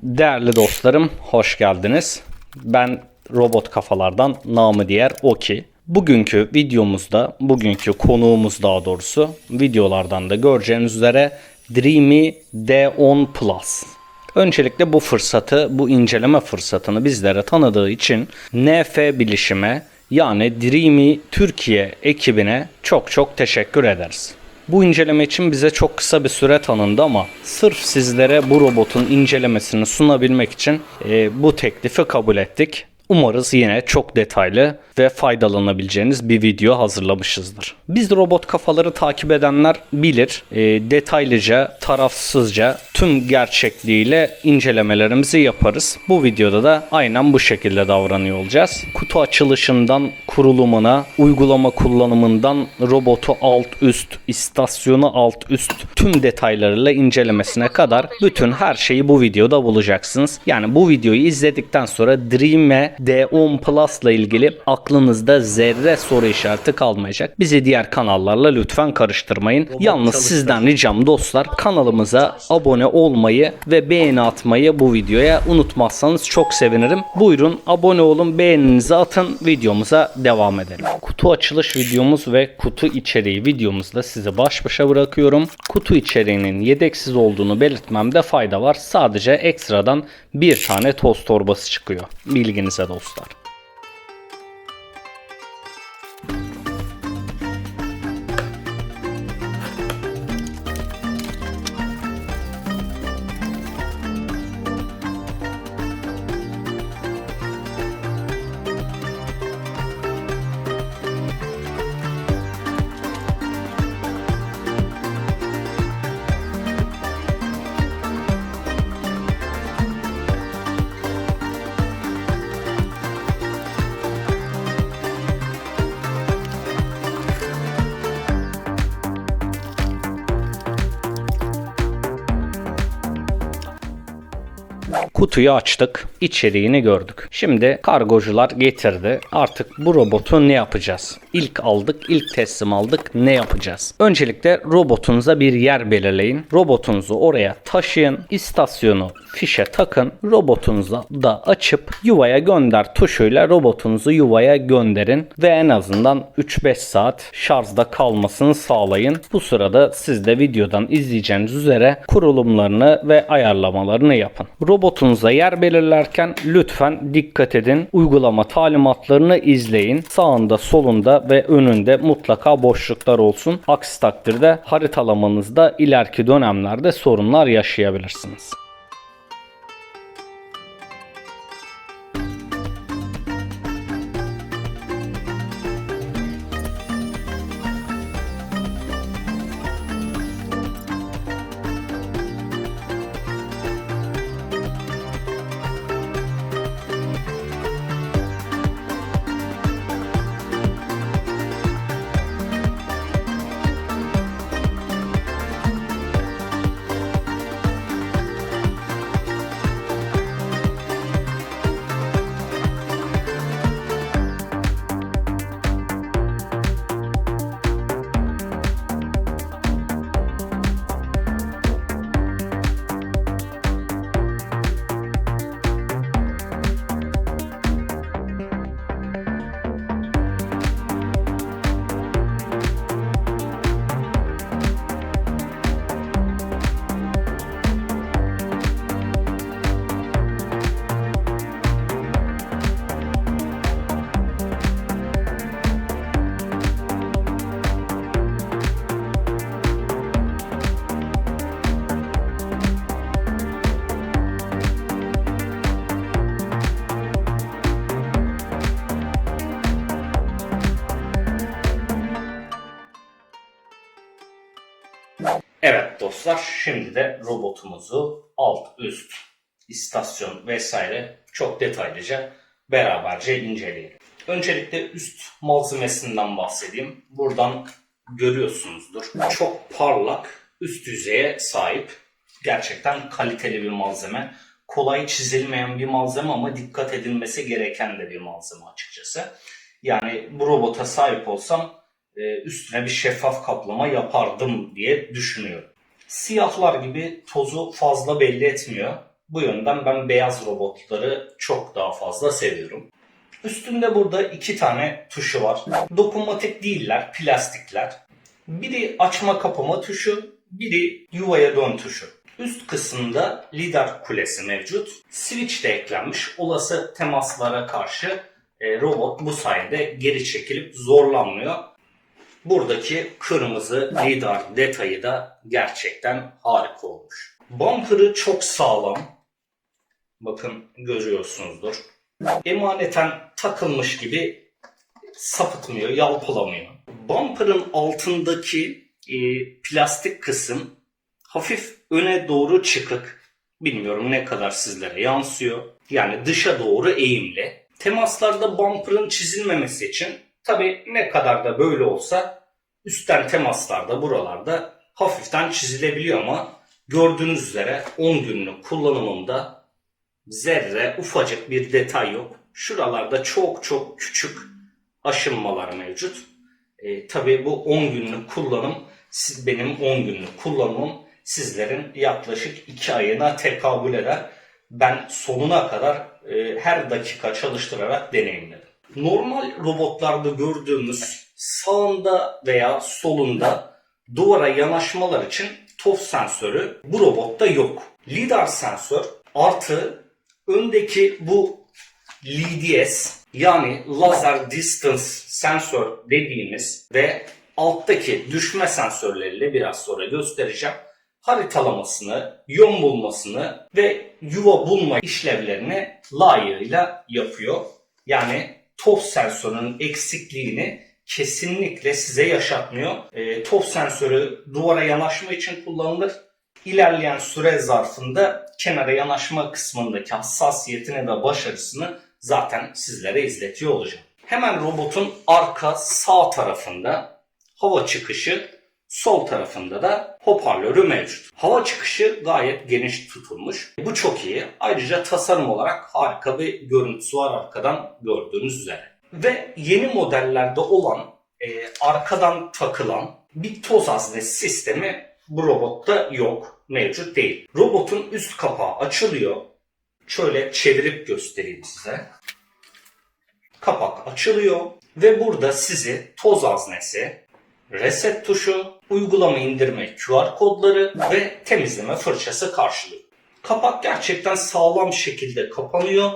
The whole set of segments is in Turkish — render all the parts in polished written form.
Değerli dostlarım, hoş geldiniz. Ben Robot Kafalardan, namı diğer Oki. Bugünkü videomuzda, bugünkü konuğumuz daha doğrusu, videolardan da göreceğiniz üzere Dreamy D10 Plus. Öncelikle bu fırsatı, bu inceleme fırsatını bizlere tanıdığı için NF Bilişim'e yani Dreamy Türkiye ekibine çok teşekkür ederiz. Bu inceleme için bize çok kısa bir süre tanındı ama sırf sizlere bu robotun incelemesini sunabilmek için bu teklifi kabul ettik. Umarız yine çok detaylı ve faydalanabileceğiniz bir video hazırlamışızdır. Biz robot kafaları takip edenler bilir. Detaylıca, tarafsızca, tüm gerçekliğiyle incelemelerimizi yaparız. Bu videoda da aynen bu şekilde davranıyor olacağız. Kutu açılışından kurulumuna, uygulama kullanımından robotu alt üst, istasyonu alt üst, tüm detaylarıyla incelemesine kadar bütün her şeyi bu videoda bulacaksınız. Yani bu videoyu izledikten sonra Dreamy D10 Plus ile ilgili aklınızda zerre soru işareti kalmayacak. Bizi diğer kanallarla lütfen karıştırmayın. Yalnız sizden ricam dostlar, kanalımıza abone olmayı ve beğeni atmayı bu videoya unutmazsanız çok sevinirim. Buyurun abone olun, beğeninizi atın, videomuza devam edelim. Kutu açılış videomuz ve kutu içeriği videomuzda sizi baş başa bırakıyorum. Kutu içeriğinin yedeksiz olduğunu belirtmemde fayda var. Sadece ekstradan bir tane toz torbası çıkıyor. Bilginize dostlar. Kutuyu açtık, içeriğini gördük. Şimdi kargocular getirdi. Artık bu robotu ne yapacağız? İlk aldık, ilk teslim aldık. Ne yapacağız? Öncelikle robotunuza bir yer belirleyin. Robotunuzu oraya taşıyın. İstasyonu fişe takın. Robotunuzu da açıp yuvaya gönder tuşuyla robotunuzu yuvaya gönderin. Ve en azından 3-5 saat şarjda kalmasını sağlayın. Bu sırada siz de videodan izleyeceğiniz üzere kurulumlarını ve ayarlamalarını yapın. Robotunuza yer belirlerken lütfen dikkat edin. Uygulama talimatlarını izleyin. Sağında, solunda ve önünde mutlaka boşluklar olsun. Aksi takdirde haritalamanızda ileriki dönemlerde sorunlar yaşayabilirsiniz. Evet dostlar, şimdi de robotumuzu alt, üst, istasyon vesaire çok detaylıca beraberce inceleyelim. Öncelikle üst malzemesinden bahsedeyim. Buradan görüyorsunuzdur. Çok parlak, üst yüzeye sahip. Gerçekten kaliteli bir malzeme. Kolay çizilmeyen bir malzeme ama dikkat edilmesi gereken de bir malzeme açıkçası. Yani bu robota sahip olsam üstüne bir şeffaf kaplama yapardım diye düşünüyorum. Siyahlar gibi tozu fazla belli etmiyor. Bu yönden ben beyaz robotları çok daha fazla seviyorum. Üstünde burada 2 tane tuşu var. Dokunmatik değiller, plastikler. Biri açma kapama tuşu, biri yuvaya dön tuşu. Üst kısımda lidar kulesi mevcut. Switch de eklenmiş. Olası temaslara karşı robot bu sayede geri çekilip zorlanmıyor. Buradaki kırmızı lidar detayı da gerçekten harika olmuş. Bumper'ı çok sağlam. Bakın görüyorsunuzdur. Emaneten takılmış gibi sapıtmıyor, yalpalamıyor. Bumper'ın altındaki plastik kısım hafif öne doğru çıkık. Bilmiyorum ne kadar sizlere yansıyor. Yani dışa doğru eğimli. Temaslarda bumper'ın çizilmemesi için tabii ne kadar da böyle olsa üstten temaslarda buralarda hafiften çizilebiliyor ama gördüğünüz üzere 10 günlük kullanımımda zerre ufacık bir detay yok. Şuralarda çok çok küçük aşınmalar mevcut. Tabii bu 10 günlük kullanım, benim 10 günlük kullanımım sizlerin yaklaşık 2 ayına tekabül eder. Ben sonuna kadar her dakika çalıştırarak deneyimledim. Normal robotlarda gördüğümüz sağında veya solunda duvara yanaşmalar için TOF sensörü bu robotta yok. Lidar sensör artı öndeki bu LDS yani Laser Distance Sensör dediğimiz ve alttaki düşme sensörleriyle biraz sonra göstereceğim. Haritalamasını, yön bulmasını ve yuva bulma işlevlerini layığıyla yapıyor. Yani TOF sensörünün eksikliğini kesinlikle size yaşatmıyor. TOF sensörü duvara yanaşma için kullanılır. İlerleyen süre zarfında kenara yanaşma kısmındaki hassasiyetini ve başarısını zaten sizlere izletiyor olacağım. Hemen robotun arka sağ tarafında hava çıkışı, sol tarafında da hoparlörü mevcut. Hava çıkışı gayet geniş tutulmuş. Bu çok iyi. Ayrıca tasarım olarak harika bir görüntüsü var arkadan gördüğünüz üzere. Ve yeni modellerde olan arkadan takılan bir toz haznesi sistemi bu robotta yok, mevcut değil. Robotun üst kapağı açılıyor. Şöyle çevirip göstereyim size. Kapak açılıyor ve burada sizi toz haznesi, reset tuşu, uygulama indirme QR kodları ve temizleme fırçası karşılıyor. Kapak gerçekten sağlam şekilde kapanıyor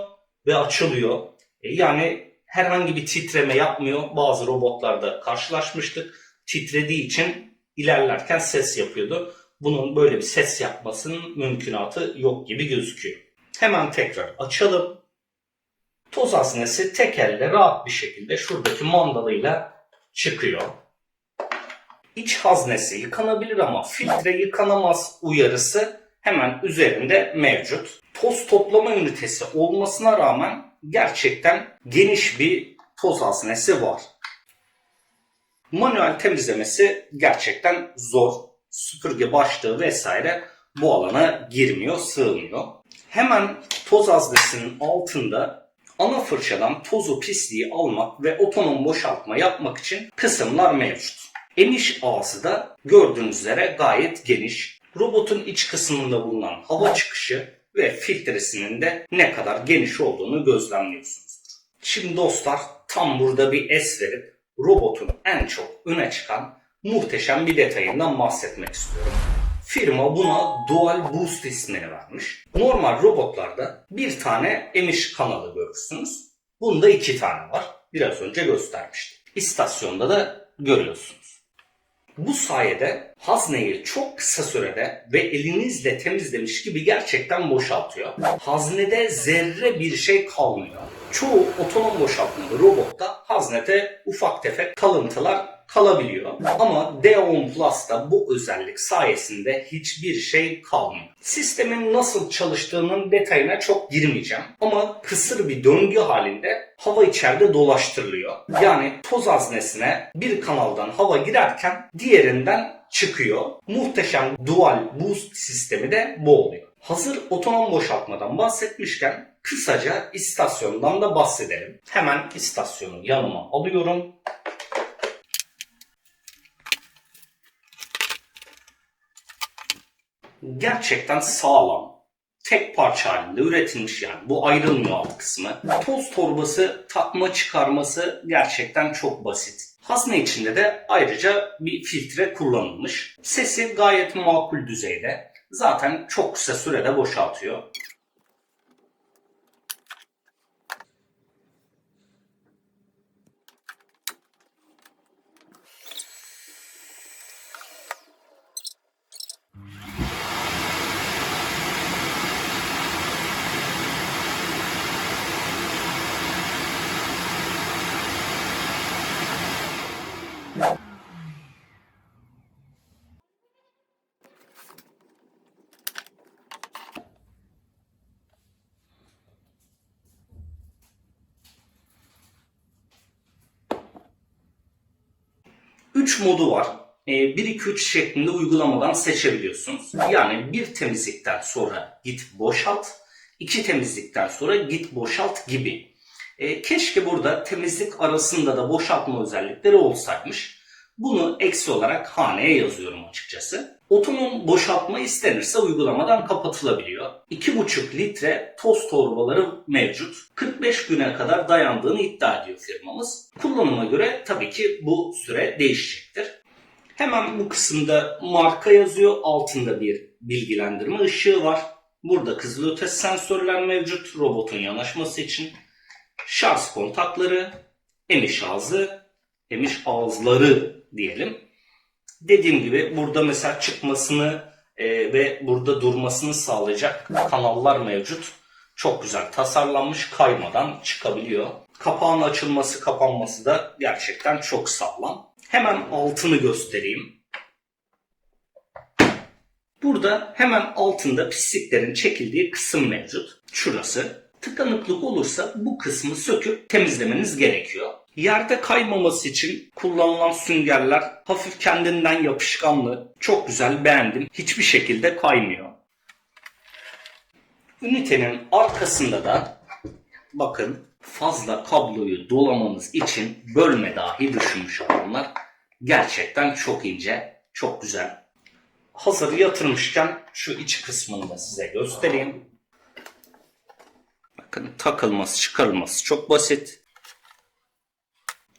ve açılıyor. Yani herhangi bir titreme yapmıyor. Bazı robotlarda karşılaşmıştık. Titrediği için ilerlerken ses yapıyordu. Bunun böyle bir ses yapmasının mümkünatı yok gibi gözüküyor. Hemen tekrar açalım. Toz haznesi tek elle rahat bir şekilde şuradaki mandalıyla çıkıyor. İç haznesi yıkanabilir ama filtre yıkanamaz uyarısı hemen üzerinde mevcut. Toz toplama ünitesi olmasına rağmen gerçekten geniş bir toz haznesi var. Manuel temizlemesi gerçekten zor. Süpürge başlığı vesaire bu alana girmiyor, sığmıyor. Hemen toz haznesinin altında ana fırçadan tozu pisliği almak ve otonom boşaltma yapmak için kısımlar mevcut. Emiş ağzı da gördüğünüz üzere gayet geniş. Robotun iç kısmında bulunan hava çıkışı ve filtresinin de ne kadar geniş olduğunu gözlemliyorsunuzdur. Şimdi dostlar tam burada bir es verip robotun en çok öne çıkan muhteşem bir detayından bahsetmek istiyorum. Firma buna Dual Boost ismini vermiş. Normal robotlarda bir tane emiş kanalı görürsünüz. Bunda 2 tane var. Biraz önce göstermiştim. İstasyonda da görüyorsunuz. Bu sayede hazneyi çok kısa sürede ve elinizle temizlemiş gibi gerçekten boşaltıyor. Haznede zerre bir şey kalmıyor. Çoğu otonom boşaltmalı robotta haznede ufak tefek kalıntılar kalabiliyor. Ama D10 Plus'ta bu özellik sayesinde hiçbir şey kalmıyor. Sistemin nasıl çalıştığının detayına çok girmeyeceğim. Ama kısır bir döngü halinde hava içeride dolaştırılıyor. Yani toz haznesine bir kanaldan hava girerken diğerinden çıkıyor. Muhteşem Dual Boost sistemi de bu oluyor. Hazır otonom boşaltmadan bahsetmişken kısaca istasyondan da bahsedelim. Hemen istasyonu yanıma alıyorum. Gerçekten sağlam, tek parça halinde üretilmiş, yani bu ayrılmıyor alt kısmı. Toz torbası takma çıkarması gerçekten çok basit. Hazne içinde de ayrıca bir filtre kullanılmış. Sesi gayet makul düzeyde. Zaten çok kısa sürede boşaltıyor. Üç modu var. 1-2-3 şeklinde uygulamadan seçebiliyorsunuz. Yani bir temizlikten sonra git boşalt, 2 temizlikten sonra git boşalt gibi. Keşke burada temizlik arasında da boşaltma özellikleri olsaymış. Bunu eksi olarak haneye yazıyorum açıkçası. Otonom boşaltma istenirse uygulamadan kapatılabiliyor. 2,5 litre toz torbaları mevcut. 45 güne kadar dayandığını iddia ediyor firmamız. Kullanıma göre tabii ki bu süre değişecektir. Hemen bu kısımda marka yazıyor. Altında bir bilgilendirme ışığı var. Burada kızılötesi sensörler mevcut robotun yanaşması için. Şarj kontakları, emiş ağızları diyelim. Dediğim gibi burada mesela çıkmasını ve burada durmasını sağlayacak kanallar mevcut. Çok güzel tasarlanmış, kaymadan çıkabiliyor. Kapağın açılması kapanması da gerçekten çok sağlam. Hemen altını göstereyim. Burada hemen altında pisliklerin çekildiği kısım mevcut. Şurası. Tıkanıklık olursa bu kısmı söküp temizlemeniz gerekiyor. Yerde kaymaması için kullanılan süngerler hafif kendinden yapışkanlı. Çok güzel, beğendim. Hiçbir şekilde kaymıyor. Ünitenin arkasında da bakın fazla kabloyu dolamanız için bölme dahi düşünmüş adamlar. Gerçekten çok ince, çok güzel. Hazır yatırmışken şu iç kısmını da size göstereyim. Bakın takılması, çıkarılması çok basit.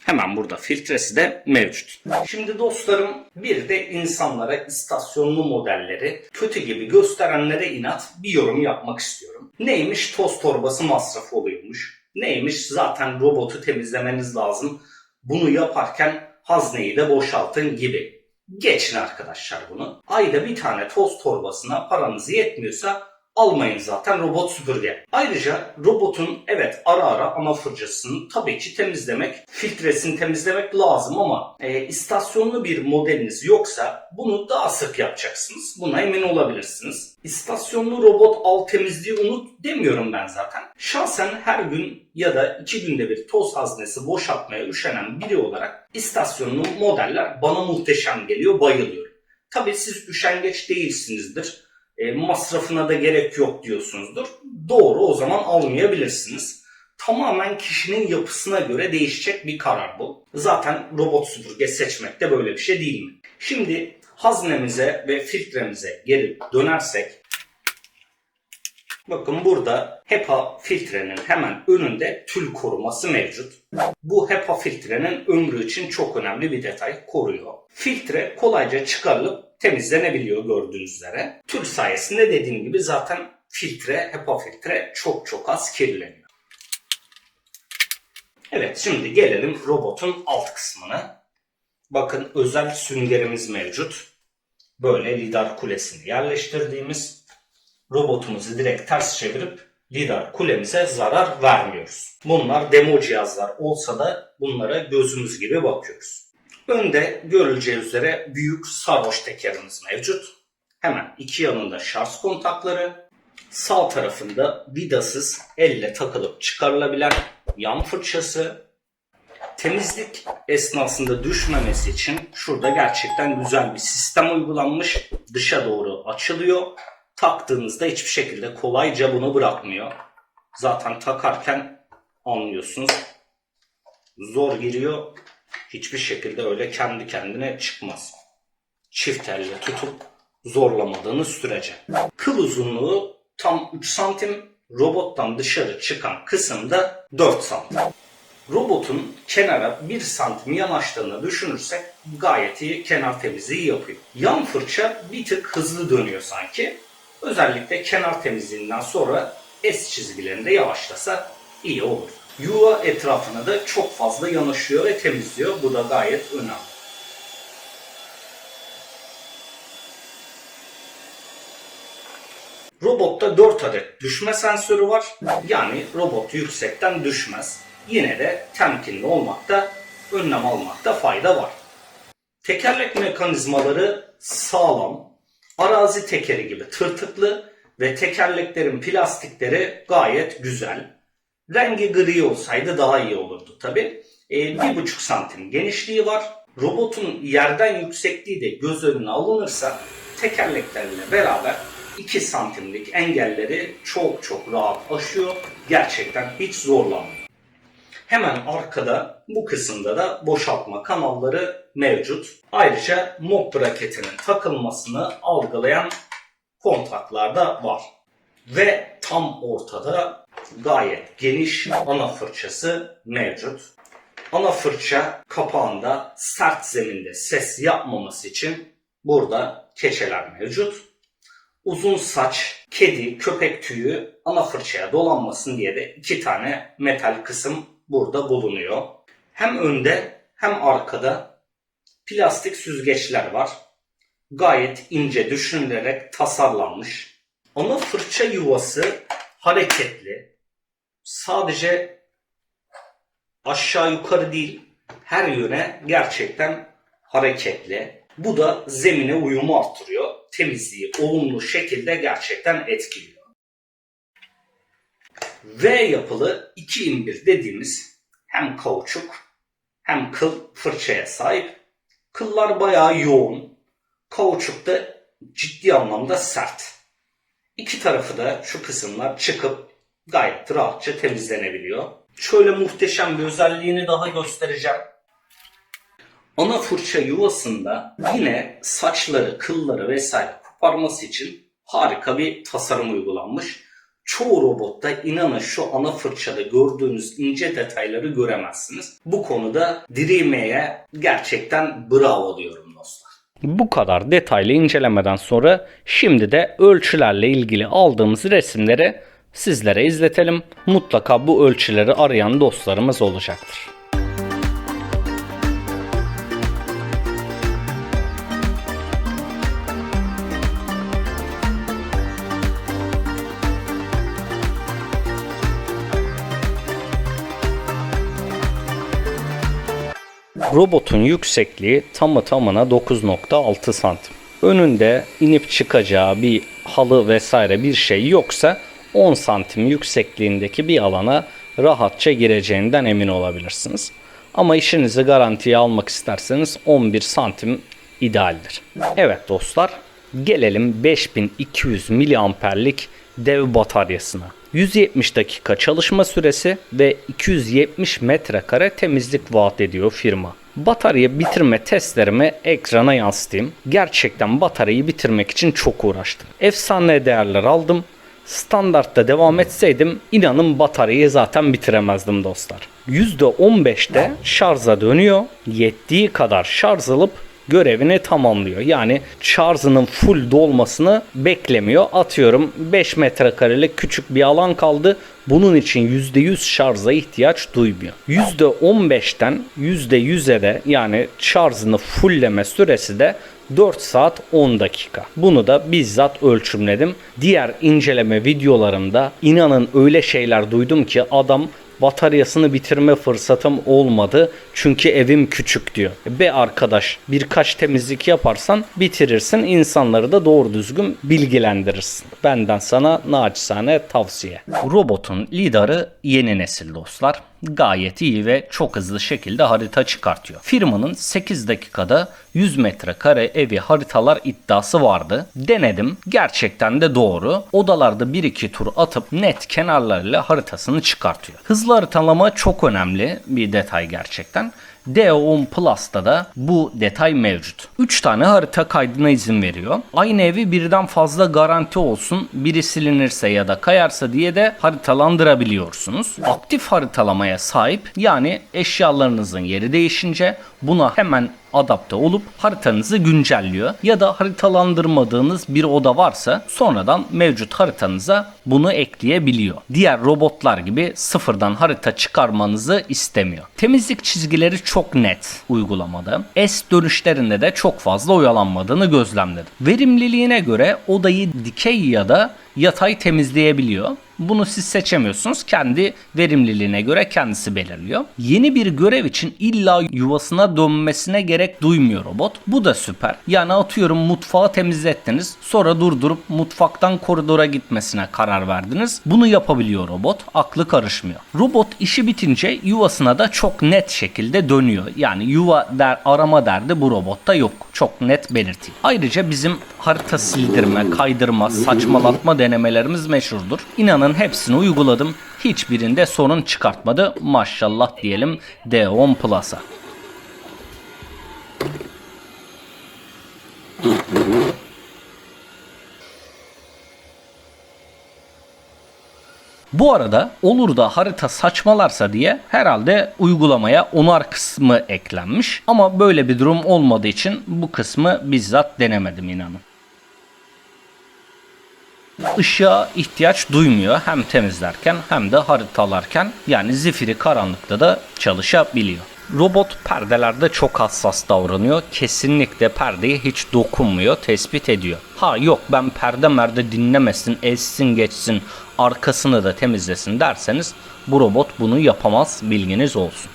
Hemen burada filtresi de mevcut. Şimdi dostlarım, bir de insanlara istasyonlu modelleri kötü gibi gösterenlere inat bir yorum yapmak istiyorum. Neymiş toz torbası masrafı oluyormuş. Neymiş zaten robotu temizlemeniz lazım. Bunu yaparken hazneyi de boşaltın gibi. Geçin arkadaşlar bunu. Ayda bir tane toz torbasına paranız yetmiyorsa almayın zaten robot süpürge. Ayrıca robotun evet ara ara ana fırçasını tabii ki temizlemek, filtresini temizlemek lazım ama istasyonlu bir modeliniz yoksa bunu daha sık yapacaksınız. Buna emin olabilirsiniz. İstasyonlu robot al temizliği unut demiyorum ben zaten. Şahsen her gün ya da 2 günde bir toz haznesi boşaltmaya üşenen biri olarak istasyonlu modeller bana muhteşem geliyor, bayılıyorum. Tabii siz üşengeç değilsinizdir. Masrafına da gerek yok diyorsunuzdur. Doğru, o zaman almayabilirsiniz. Tamamen kişinin yapısına göre değişecek bir karar bu. Zaten robot süpürge seçmek de böyle bir şey değil mi? Şimdi haznemize ve filtremize geri dönersek, bakın burada HEPA filtrenin hemen önünde tül koruması mevcut. Bu HEPA filtrenin ömrü için çok önemli bir detay, koruyor. Filtre kolayca çıkarılıp temizlenebiliyor gördüğünüz üzere. Tül sayesinde dediğim gibi zaten HEPA filtre çok az kirleniyor. Evet, şimdi gelelim robotun alt kısmına. Bakın özel süngerimiz mevcut. Böyle lidar kulesini yerleştirdiğimiz, robotumuzu direkt ters çevirip lidar kulemize zarar vermiyoruz. Bunlar demo cihazlar olsa da bunlara gözümüz gibi bakıyoruz. Önde görüleceği üzere büyük sarhoş tekerimiz mevcut. Hemen iki yanında şarj kontakları. Sağ tarafında vidasız elle takılıp çıkarılabilen yan fırçası. Temizlik esnasında düşmemesi için şurada gerçekten güzel bir sistem uygulanmış. Dışa doğru açılıyor. Taktığınızda hiçbir şekilde kolayca bunu bırakmıyor. Zaten takarken anlıyorsunuz. Zor giriyor. Hiçbir şekilde öyle kendi kendine çıkmaz. Çift elle tutup zorlamadığınız sürece. Kıl uzunluğu tam 3 santim. Robottan dışarı çıkan kısım da 4 santim. Robotun kenara 1 santim yanaştığını düşünürsek gayet iyi kenar temizliği yapıyor. Yan fırça bir tık hızlı dönüyor sanki. Özellikle kenar temizliğinden sonra S çizgilerinde yavaşlasa iyi olur. Yuva etrafına da çok fazla yanaşıyor ve temizliyor. Bu da gayet önemli. Robotta 4 adet düşme sensörü var. Yani robot yüksekten düşmez. Yine de temkinli olmakta, önlem almakta fayda var. Tekerlek mekanizmaları sağlam, arazi tekeri gibi tırtıklı ve tekerleklerin plastikleri gayet güzel. Rengi gri olsaydı daha iyi olurdu tabi. 1,5 santim genişliği var. Robotun yerden yüksekliği de göz önüne alınırsa tekerleklerle beraber 2 santimlik engelleri çok rahat aşıyor. Gerçekten hiç zorlanmıyor. Hemen arkada bu kısımda da boşaltma kanalları mevcut. Ayrıca mop braketinin takılmasını algılayan kontaklar da var. Ve tam ortada gayet geniş ana fırçası mevcut. Ana fırça kapağında sert zeminde ses yapmaması için burada keçeler mevcut. Uzun saç, kedi, köpek tüyü ana fırçaya dolanmasın diye de 2 tane metal kısım burada bulunuyor. Hem önde hem arkada plastik süzgeçler var. Gayet ince düşünülerek tasarlanmış. Ana fırça yuvası hareketli. Sadece aşağı yukarı değil, her yöne gerçekten hareketli. Bu da zemine uyumu arttırıyor. Temizliği olumlu şekilde gerçekten etkiliyor. V yapılı 2in1 dediğimiz hem kauçuk hem kıl fırçaya sahip. Kıllar bayağı yoğun. Kauçuk da ciddi anlamda sert. İki tarafı da şu kısımlar çıkıp gayet rahatça temizlenebiliyor. Şöyle muhteşem bir özelliğini daha göstereceğim. Ana fırça yuvasında yine saçları, kılları vesaire koparması için harika bir tasarım uygulanmış. Çoğu robotta inanın şu ana fırçada gördüğünüz ince detayları göremezsiniz. Bu konuda Dreame'ye gerçekten bravo diyorum dostlar. Bu kadar detaylı incelemeden sonra şimdi de ölçülerle ilgili aldığımız resimleri sizlere izletelim. Mutlaka bu ölçüleri arayan dostlarımız olacaktır. Robotun yüksekliği tamı tamına 9,6 santim. Önünde inip çıkacağı bir halı vesaire bir şey yoksa 10 santim yüksekliğindeki bir alana rahatça gireceğinden emin olabilirsiniz. Ama işinizi garantiye almak isterseniz 11 santim idealdir. Evet dostlar, gelelim 5200 miliamperlik dev bataryasına. 170 dakika çalışma süresi ve 270 metrekare temizlik vaat ediyor firma. Batarya bitirme testlerimi ekrana yansıtayım. Gerçekten bataryayı bitirmek için çok uğraştım. Efsane değerler aldım. Standartta devam etseydim inanın bataryayı zaten bitiremezdim dostlar. %15'te şarja dönüyor. Yettiği kadar şarj alıp görevini tamamlıyor. Yani şarjının full dolmasını beklemiyor. Atıyorum 5 metrekarelik küçük bir alan kaldı. Bunun için %100 şarja ihtiyaç duymuyor. %15'ten %100'e de yani şarjını fullleme süresi de 4 saat 10 dakika. Bunu da bizzat ölçümledim. Diğer inceleme videolarımda inanın öyle şeyler duydum ki adam bataryasını bitirme fırsatım olmadı çünkü evim küçük diyor. Be arkadaş, birkaç temizlik yaparsan bitirirsin, insanları da doğru düzgün bilgilendirirsin. Benden sana naçizane tavsiye. Robotun lidarı yeni nesil dostlar. Gayet iyi ve çok hızlı şekilde harita çıkartıyor. Firmanın 8 dakikada 100 metrekare evi haritalar iddiası vardı. Denedim. Gerçekten de doğru. Odalarda 1-2 tur atıp net kenarlarıyla haritasını çıkartıyor. Hızlı haritalama çok önemli bir detay gerçekten. DO10 Plus'ta da bu detay mevcut. 3 tane harita kaydına izin veriyor. Aynı evi birden fazla garanti olsun, biri silinirse ya da kayarsa diye de haritalandırabiliyorsunuz. Aktif haritalamaya sahip, yani eşyalarınızın yeri değişince buna hemen adapte olup haritanızı güncelliyor. Ya da haritalandırmadığınız bir oda varsa sonradan mevcut haritanıza bunu ekleyebiliyor. Diğer robotlar gibi sıfırdan harita çıkarmanızı istemiyor. Temizlik çizgileri çok net uygulamada. S dönüşlerinde de çok fazla oyalanmadığını gözlemledim. Verimliliğine göre odayı dikey ya da yatay temizleyebiliyor. Bunu siz seçemiyorsunuz. Kendi verimliliğine göre kendisi belirliyor. Yeni bir görev için illa yuvasına dönmesine gerek duymuyor robot. Bu da süper. Yani atıyorum mutfağı temizlettiniz. Sonra durdurup mutfaktan koridora gitmesine karar verdiniz. Bunu yapabiliyor robot. Aklı karışmıyor. Robot işi bitince yuvasına da çok net şekilde dönüyor. Yani yuva arama derdi bu robotta yok. Çok net belirtiyor. Ayrıca bizim harita sildirme, kaydırma, saçmalatma denemelerimiz meşhurdur. İnanın hepsini uyguladım. Hiçbirinde sorun çıkartmadı. Maşallah diyelim DO10 Plus'a. Bu arada olur da harita saçmalarsa diye herhalde uygulamaya onar kısmı eklenmiş. Ama böyle bir durum olmadığı için bu kısmı bizzat denemedim inanın. Işığa ihtiyaç duymuyor hem temizlerken hem de haritalarken, yani zifiri karanlıkta da çalışabiliyor. Robot perdelerde çok hassas davranıyor. Kesinlikle perdeye hiç dokunmuyor, tespit ediyor. Ha yok ben perde dinlemesin, ezsin geçsin, arkasını da temizlesin derseniz bu robot bunu yapamaz, bilginiz olsun.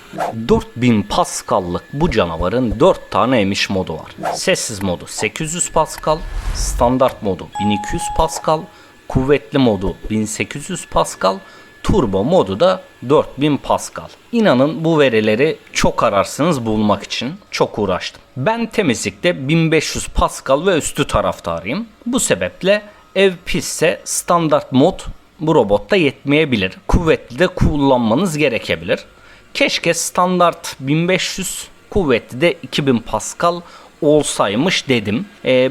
4000 Pascal'lık bu canavarın 4 tane emiş modu var. Sessiz modu 800 Pascal, standart modu 1200 Pascal, kuvvetli modu 1800 Pascal, turbo modu da 4000 Pascal. İnanın bu verileri çok ararsınız bulmak için. Çok uğraştım. Ben temizlikte 1500 Pascal ve üstü taraftarıyım. Bu sebeple ev pisse standart mod bu robotta yetmeyebilir. Kuvvetli de kullanmanız gerekebilir. Keşke standart 1500, kuvvetli de 2000 Pascal olsaymış dedim.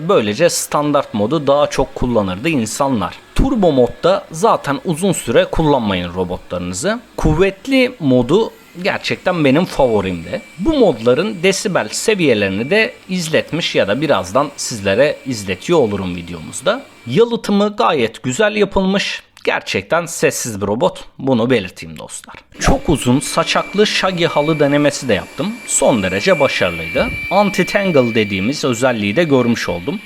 Böylece standart modu daha çok kullanırdı insanlar. Turbo modda zaten uzun süre kullanmayın robotlarınızı. Kuvvetli modu gerçekten benim favorimdi. Bu modların desibel seviyelerini de izletmiş ya da birazdan sizlere izletiyor olurum videomuzda. Yalıtımı gayet güzel yapılmış. Gerçekten sessiz bir robot, bunu belirteyim dostlar. Çok uzun saçaklı shaggy halı denemesi de yaptım. Son derece başarılıydı. Anti-tangle dediğimiz özelliği de görmüş oldum.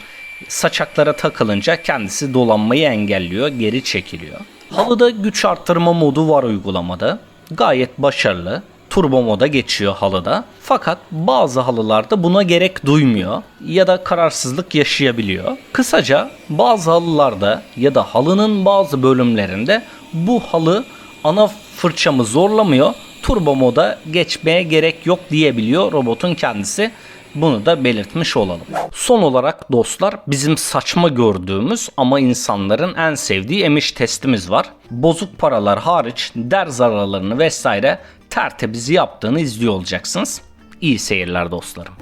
Saçaklara takılınca kendisi dolanmayı engelliyor, geri çekiliyor. Halıda güç arttırma modu var uygulamada. Gayet başarılı. Turbo moda geçiyor halıda. Fakat bazı halılarda buna gerek duymuyor ya da kararsızlık yaşayabiliyor. Kısaca bazı halılarda ya da halının bazı bölümlerinde bu halı ana fırçamı zorlamıyor. Turbo moda geçmeye gerek yok diyebiliyor robotun kendisi. Bunu da belirtmiş olalım. Son olarak dostlar bizim saçma gördüğümüz ama insanların en sevdiği emiş testimiz var. Bozuk paralar hariç derz aralarını vesaire tertemiz yaptığını izliyor olacaksınız. İyi seyirler dostlarım.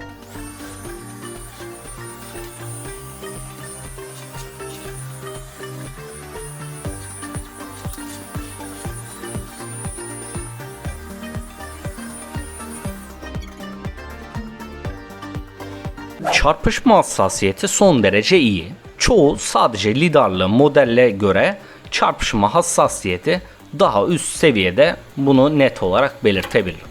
Çarpışma hassasiyeti son derece iyi. Çoğu sadece lidarlı modelle göre çarpışma hassasiyeti daha üst seviyede, bunu net olarak belirtebilirim.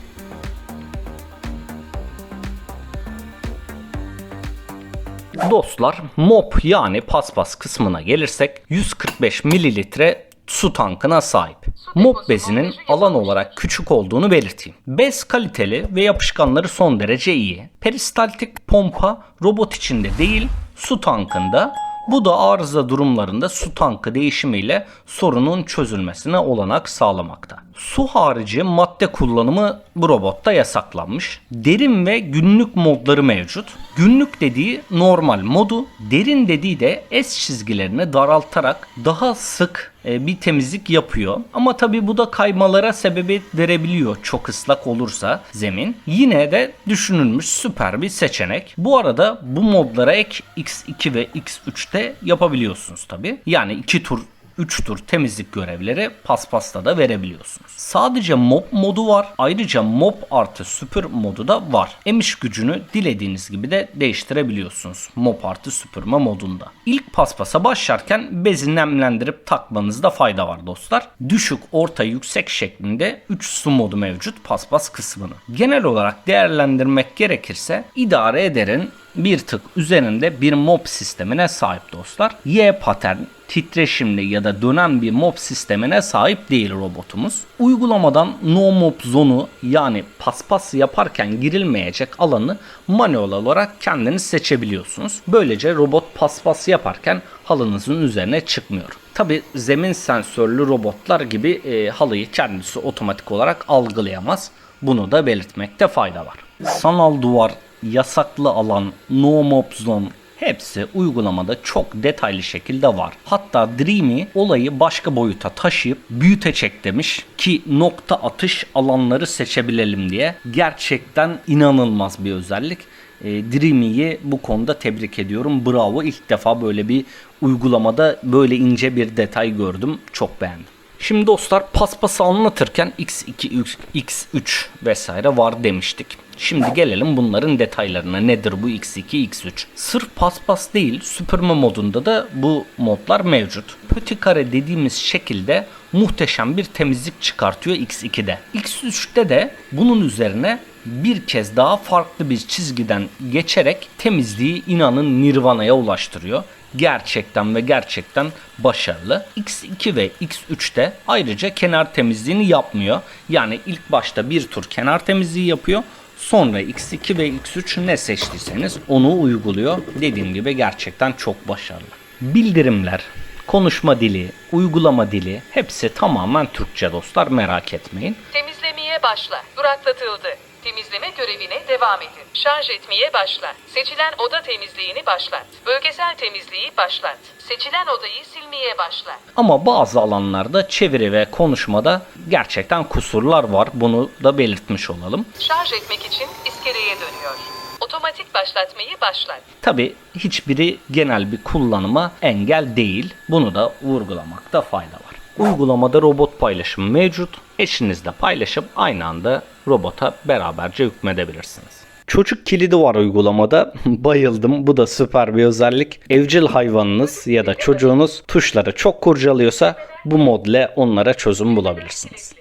Dostlar mop yani paspas kısmına gelirsek 145 mililitre su tankına sahip. Mop bezinin alan olarak küçük olduğunu belirteyim. Bez kaliteli ve yapışkanları son derece iyi. Peristaltik pompa robot içinde değil, su tankında. Bu da arıza durumlarında su tankı değişimiyle sorunun çözülmesine olanak sağlamakta. Su harici madde kullanımı bu robotta yasaklanmış. Derin ve günlük modları mevcut. Günlük dediği normal modu, derin dediği de S çizgilerini daraltarak daha sık bir temizlik yapıyor. Ama tabi bu da kaymalara sebebiyet verebiliyor çok ıslak olursa zemin. Yine de düşünülmüş süper bir seçenek. Bu arada bu modlara ek X2 ve X3'te yapabiliyorsunuz tabi. Yani 2 tur 3 tur temizlik görevleri paspasta da verebiliyorsunuz. Sadece mop modu var. Ayrıca mop artı süpür modu da var. Emiş gücünü dilediğiniz gibi de değiştirebiliyorsunuz. Mop artı süpürme modunda. İlk paspasa başlarken bezi nemlendirip takmanızda fayda var dostlar. Düşük, orta, yüksek şeklinde 3 su modu mevcut paspas kısmını. Genel olarak değerlendirmek gerekirse idare ederin bir tık üzerinde bir mop sistemine sahip dostlar. Y patern, titreşimli ya da dönen bir mop sistemine sahip değil robotumuz. Uygulamadan no mop zonu yani paspas yaparken girilmeyecek alanı manuel olarak kendiniz seçebiliyorsunuz. Böylece robot paspas yaparken halınızın üzerine çıkmıyor. Tabi zemin sensörlü robotlar gibi halıyı kendisi otomatik olarak algılayamaz. Bunu da belirtmekte fayda var. Sanal duvar, yasaklı alan, no mop zone hepsi uygulamada çok detaylı şekilde var. Hatta Dreamy olayı başka boyuta taşıyıp büyütecek demiş ki nokta atış alanları seçebilelim diye. Gerçekten inanılmaz bir özellik. Dreamy'yi bu konuda tebrik ediyorum. Bravo. İlk defa böyle bir uygulamada böyle ince bir detay gördüm. Çok beğendim. Şimdi dostlar paspası anlatırken X2, X3 vesaire var demiştik. Şimdi gelelim bunların detaylarına. Nedir bu X2, X3? Sırf paspas değil, süpürme modunda da bu modlar mevcut. Pötikare dediğimiz şekilde muhteşem bir temizlik çıkartıyor X2'de. X3'te de bunun üzerine bir kez daha farklı bir çizgiden geçerek temizliği inanın nirvana'ya ulaştırıyor. Gerçekten ve gerçekten başarılı. X2 ve X3'te ayrıca kenar temizliğini yapmıyor. Yani ilk başta bir tur kenar temizliği yapıyor. Sonra X2 ve X3 ne seçtiyseniz onu uyguluyor. Dediğim gibi gerçekten çok başarılı. Bildirimler, konuşma dili, uygulama dili hepsi tamamen Türkçe dostlar, merak etmeyin. Temizlemeye başla. Duraklatıldı. Temizleme görevine devam edin. Şarj etmeye başla. Seçilen oda temizliğini başlat. Bölgesel temizliği başlat. Seçilen odayı silmeye başla. Ama bazı alanlarda çeviri ve konuşmada gerçekten kusurlar var. Bunu da belirtmiş olalım. Şarj etmek için iskeleye dönüyor. Otomatik başlatmayı başlat. Tabi hiçbiri genel bir kullanıma engel değil. Bunu da vurgulamakta fayda var. Uygulamada robot paylaşımı mevcut. Eşinizle paylaşıp aynı anda robota beraberce hükmedebilirsiniz. Çocuk kilidi var uygulamada. Bayıldım. Bu da süper bir özellik. Evcil hayvanınız ya da çocuğunuz tuşları çok kurcalıyorsa bu modle onlara çözüm bulabilirsiniz.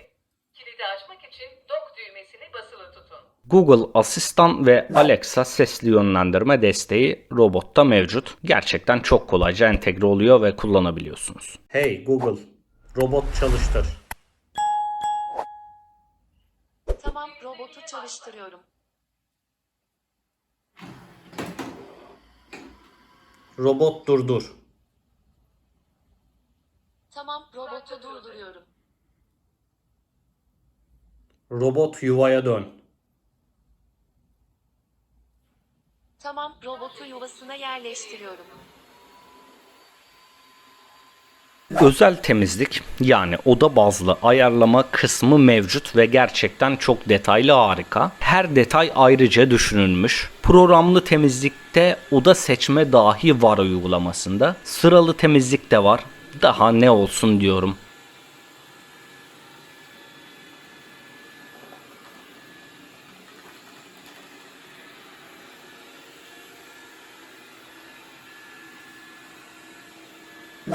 Kilidi açmak için dock düğmesini basılı tutun. Google Asistan ve Alexa sesli yönlendirme desteği robotta mevcut. Gerçekten çok kolayca entegre oluyor ve kullanabiliyorsunuz. Hey Google, robot çalıştır. Tamam, robotu çalıştırıyorum. Robot durdur. Tamam, robotu durduruyorum. Robot yuvaya dön. Tamam, robotu yuvasına yerleştiriyorum. Özel temizlik yani oda bazlı ayarlama kısmı mevcut ve gerçekten çok detaylı, harika. Her detay ayrıca düşünülmüş. Programlı temizlikte oda seçme dahi var uygulamasında. Sıralı temizlik de var. Daha ne olsun diyorum.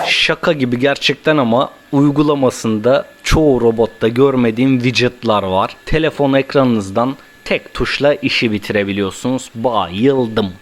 Şaka gibi gerçekten ama uygulamasında çoğu robotta görmediğim widget'lar var. Telefon ekranınızdan tek tuşla işi bitirebiliyorsunuz. Bayıldım.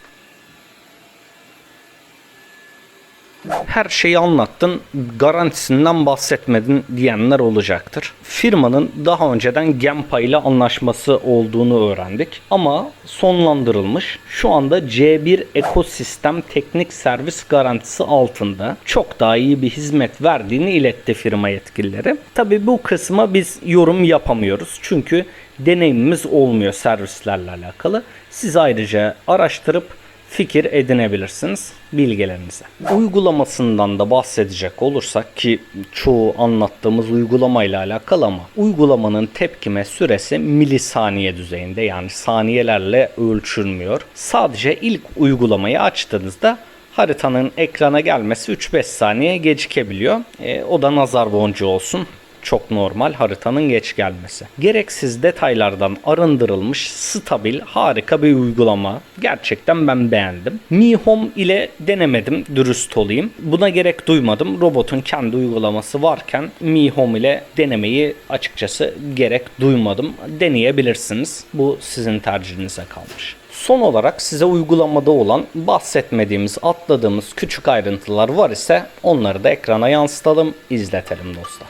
Her şeyi anlattın, garantisinden bahsetmedin diyenler olacaktır. Firmanın daha önceden Gempa ile anlaşması olduğunu öğrendik ama sonlandırılmış. Şu anda C1 Ekosistem Teknik Servis garantisi altında çok daha iyi bir hizmet verdiğini iletti firma yetkilileri. Tabii bu kısma biz yorum yapamıyoruz çünkü deneyimimiz olmuyor servislerle alakalı. Siz ayrıca araştırıp fikir edinebilirsiniz bilgilerinize. Uygulamasından da bahsedecek olursak ki çoğu anlattığımız uygulamayla alakalı ama uygulamanın tepkime süresi milisaniye düzeyinde, yani saniyelerle ölçülmüyor. Sadece ilk uygulamayı açtığınızda haritanın ekrana gelmesi 3-5 saniye gecikebiliyor. O da nazar boncuğu olsun. Çok normal haritanın geç gelmesi. Gereksiz detaylardan arındırılmış, stabil, harika bir uygulama. Gerçekten ben beğendim. Mi Home ile denemedim, dürüst olayım. Buna gerek duymadım. Robotun kendi uygulaması varken Mi Home ile denemeyi açıkçası gerek duymadım. Deneyebilirsiniz. Bu sizin tercihinize kalmış. Son olarak size uygulamada olan bahsetmediğimiz, atladığımız küçük ayrıntılar var ise onları da ekrana yansıtalım, izletelim dostlar.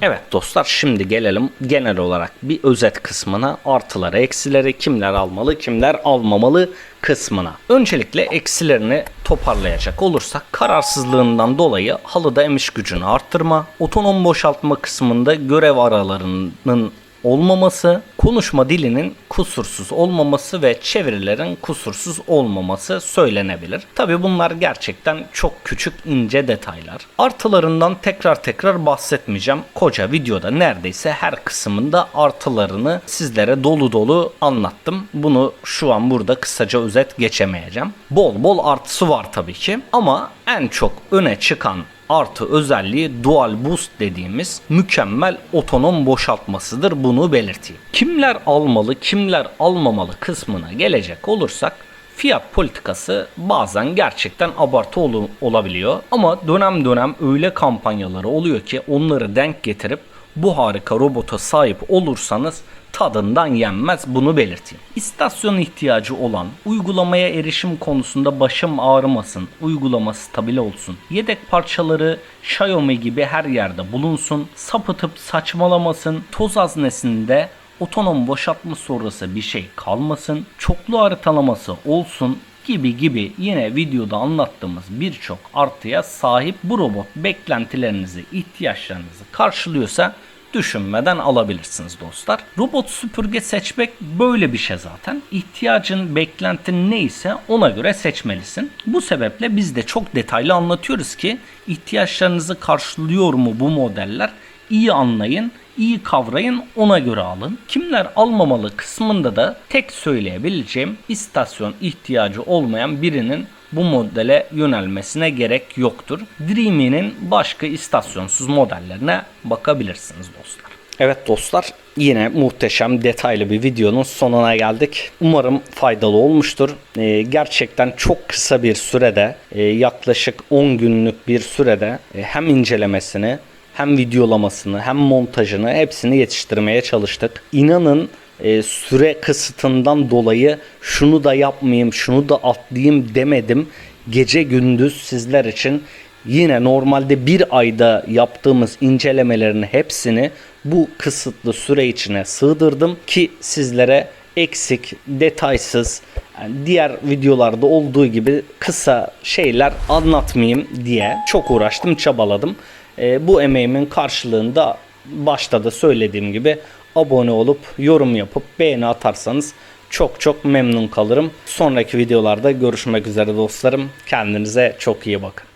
Evet dostlar, şimdi gelelim genel olarak bir özet kısmına, artıları eksileri, kimler almalı kimler almamalı kısmına. Öncelikle eksilerini toparlayacak olursak, kararsızlığından dolayı halıda emiş gücünü arttırma, otonom boşaltma kısmında görev aralarının olmaması, konuşma dilinin kusursuz olmaması ve çevirilerin kusursuz olmaması söylenebilir. Tabi bunlar gerçekten çok küçük ince detaylar. Artılarından tekrar bahsetmeyeceğim. Koca videoda neredeyse her kısmında artılarını sizlere dolu dolu anlattım. Bunu şu an burada kısaca özet geçemeyeceğim. Bol bol artısı var tabii ki ama en çok öne çıkan artı özelliği Dual Boost dediğimiz mükemmel otonom boşaltmasıdır, bunu belirteyim. Kimler almalı kimler almamalı kısmına gelecek olursak, fiyat politikası bazen gerçekten abartı olabiliyor ama dönem öyle kampanyaları oluyor ki onları denk getirip bu harika robota sahip olursanız tadından yenmez, bunu belirteyim. İstasyon ihtiyacı olan, uygulamaya erişim konusunda başım ağrımasın, uygulama stabil olsun, yedek parçaları Xiaomi gibi her yerde bulunsun, sapıtıp saçmalamasın, toz haznesinde otonom boşaltma sonrası bir şey kalmasın, çoklu haritalaması olsun gibi yine videoda anlattığımız birçok artıya sahip bu robot beklentilerinizi, ihtiyaçlarınızı karşılıyorsa düşünmeden alabilirsiniz dostlar. Robot süpürge seçmek böyle bir şey zaten. İhtiyacın, beklentin neyse ona göre seçmelisin. Bu sebeple biz de çok detaylı anlatıyoruz ki ihtiyaçlarınızı karşılıyor mu bu modeller? İyi anlayın, iyi kavrayın, ona göre alın. Kimler almamalı kısmında da tek söyleyebileceğim, istasyon ihtiyacı olmayan birinin bu modele yönelmesine gerek yoktur. Dreamy'nin başka istasyonsuz modellerine bakabilirsiniz dostlar. Evet dostlar, yine muhteşem detaylı bir videonun sonuna geldik. Umarım faydalı olmuştur. Gerçekten çok kısa bir sürede, yaklaşık 10 günlük bir sürede hem incelemesini, hem videolamasını, hem montajını hepsini yetiştirmeye çalıştık. İnanın süre kısıtından dolayı şunu da yapmayayım, şunu da atlayayım demedim. Gece gündüz sizler için yine normalde bir ayda yaptığımız incelemelerin hepsini bu kısıtlı süre içine sığdırdım ki sizlere eksik, detaysız, yani diğer videolarda olduğu gibi kısa şeyler anlatmayayım diye çok uğraştım, çabaladım. Bu emeğimin karşılığında başta da söylediğim gibi abone olup yorum yapıp beğeni atarsanız çok memnun kalırım. Sonraki videolarda görüşmek üzere dostlarım. Kendinize çok iyi bakın.